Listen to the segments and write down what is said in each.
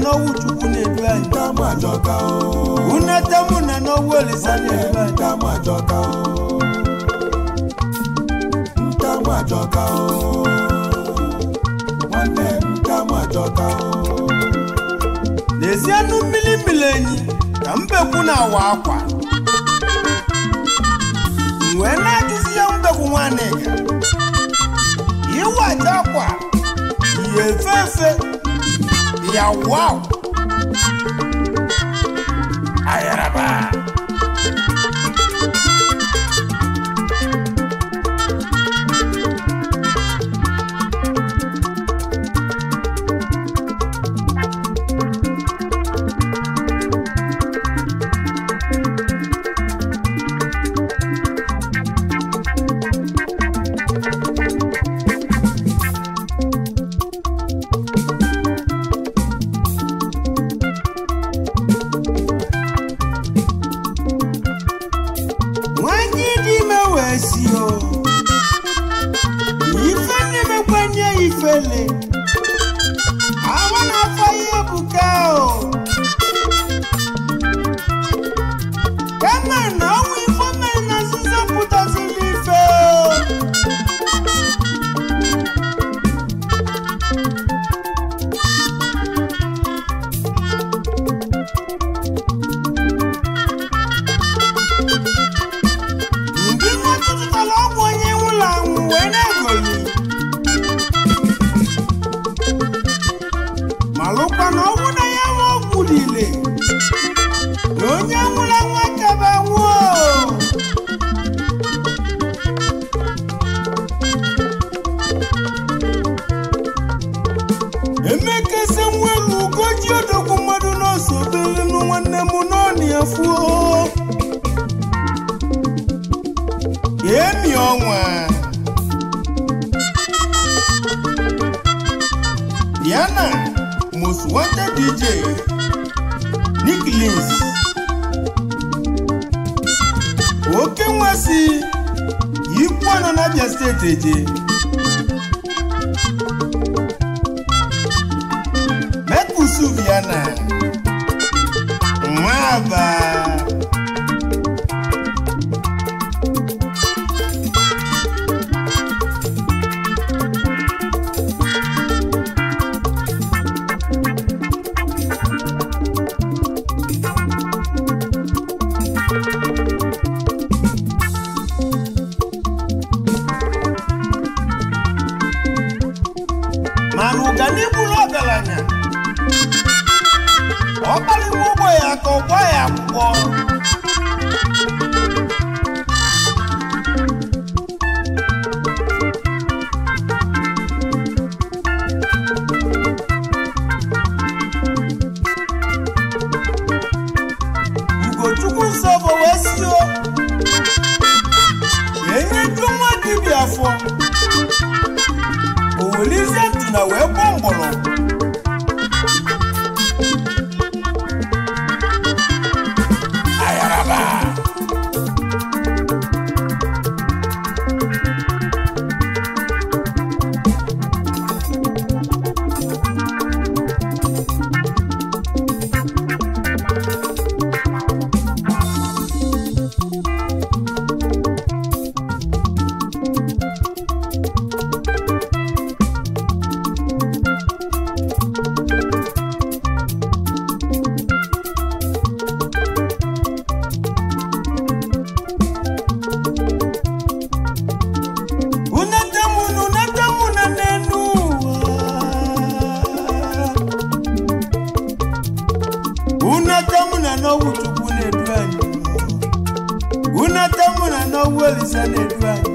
n'owu chukwu na-edu anyị Tamajoka unatamuna n'owu olisa na-edu anyị Tamajoka Tamajoka Nwanne Tamajoka n'ezianụ mmiri enyi ka mbekwu na-awa akwa wee na-ajụzi ya mbekwu nwanịga iwaja akwa ya efefe ya waw ayaraba ifele awa na faye bukao kama na ifome na ziza puta zilife ndina tututala ogwonye wula wene goli malukwa na owu na ya wogulile onye nwula nwakaba wo emekese nwelu ugoji odogwu mmadụ n'osobele nwanne m n'ọnị efuo emi ọnwa Diana most wanted DJ Nick Lins oke nwasi ikwu na Abia State eje Mekusu Diana Mwaba Manugani bulogalanya Obali mubo ya kogwa ya mbo Ugochukwu nsọbọ wesio Enye jumwa dibi afọ Owelize ntuna wee gbọmgbọrọ ayaraba Unatamuna n'owu chukwu na-edu anyị unatamuna n'owu olisa na-edu anyị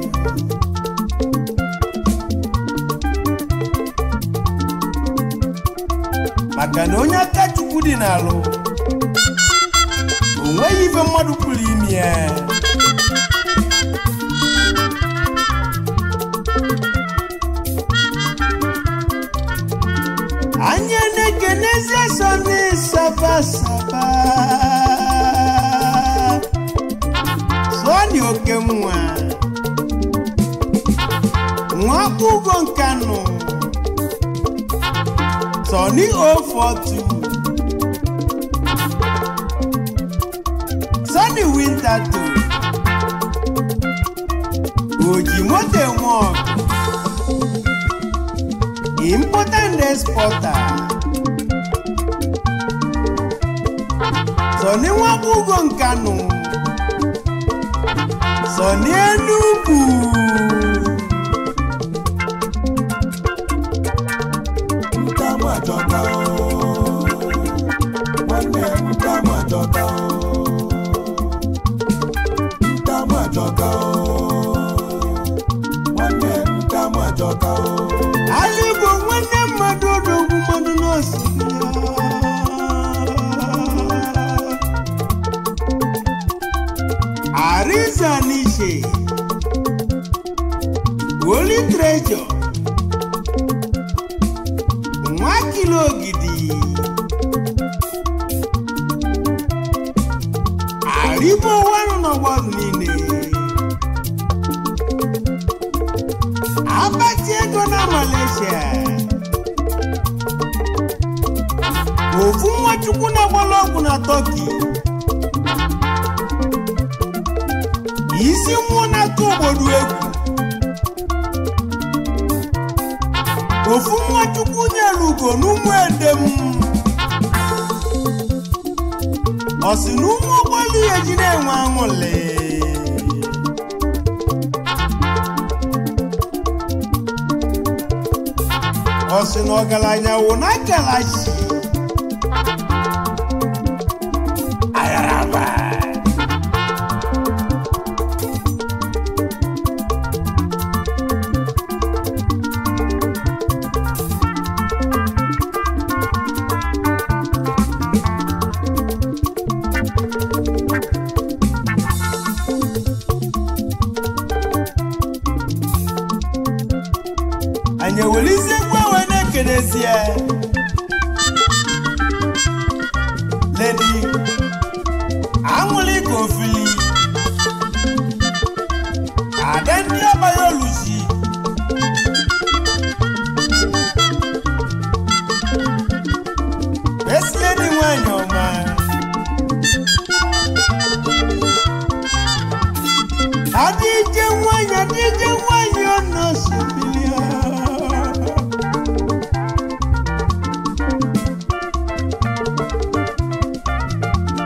maka na onye aka chukwu dị n'alụ o nweghị ife mmadụ pụrụ ime ya anya na-ekenezi eso n'ịsaba saba Soni oke nwa ugo nkanụ Soni 042 potato Ojimote Wong importer and exporter Soni Wabugo Nkanu Soni Enugu Mtamajoka Wane mtamajoka Mtamajoka Wane mtamajoka Alibo wane madodo kumadu nosi Arisa Nishe Holy Treasure Mwakilo Gidi Alibo wano na waznine Abati ego na Malaysia Ofu Nwachukwu na Gbologu na Turkey Isi mmụọ na-atụ obodo egwu Ofu Nwachukwu nyere ugo n'ụmụ edem Ọ sị na ụmụ ọgbọlụ ya ji na-enwe aṅụrị Ọ sị na ọgaranya wụ na kalachi Ayaraba Anya welise gwa wene kenezie Lady Amuli Kofili Adendi Abayolusi Best lady Wanyoma Adije Wanya no Sibilia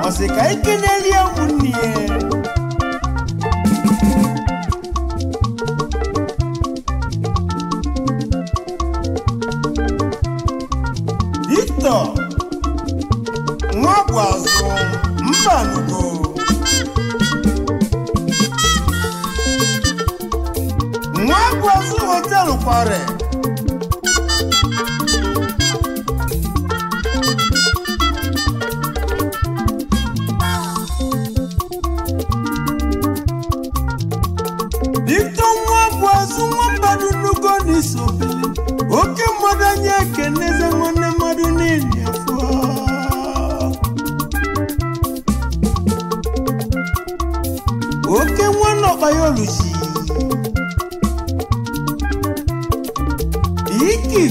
Osika ikeneli amunie Victor Mwagwazo Mbanugo Mwagwazo Hotel Kware Victor Mwagwazo Mbanugo Nisobili Oke mwadanye keneze mwane madu nini afua Oke mwana bayolushi Viki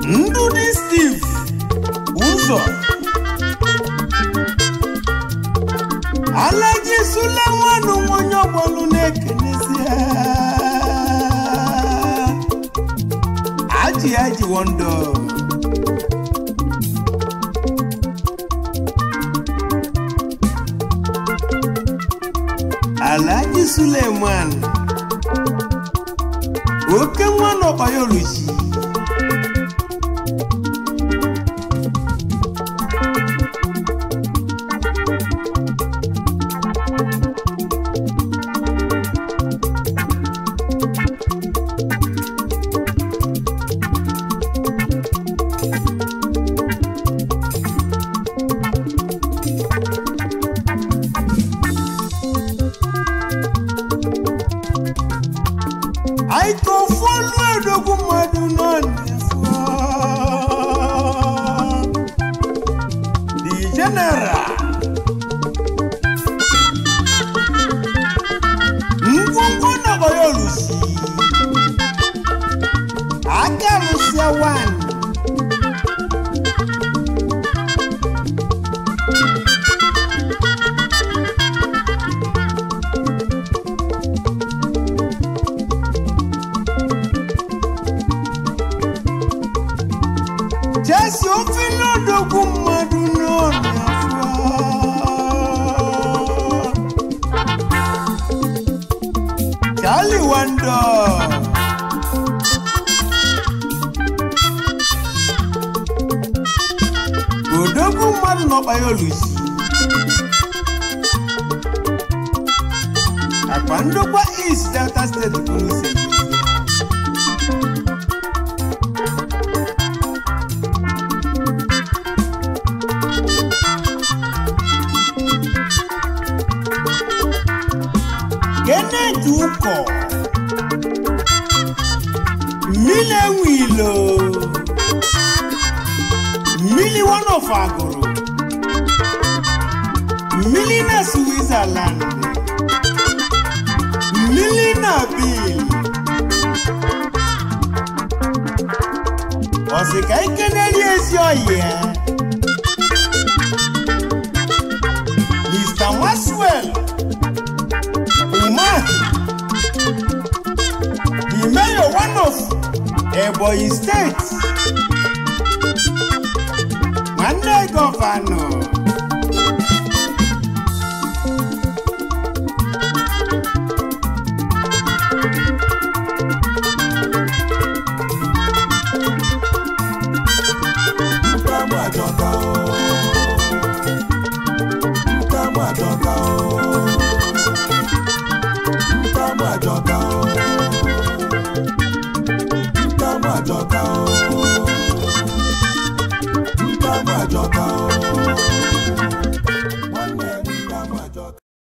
Ndudi Steve Uzo Alaji Sulemanu Monyo Bolu Nekenesia Aji Wondo Alaji Suleman Oke Mwano Bayolushi I go follow the woman Akalusia one. Just open the Charlie Wonder. Odogu mmadụ n'ọkpa ya olusi. Akpa ndokwa East Delta State Police. Kenneth Uko. Mile Wilo. Mili one of Agoro. Milina Switzerland. Milina Bill. Osika Ikeneli Esioye. Mr. Maxwell. Umar. The mayor one of Ebonyi State. Monday Governor.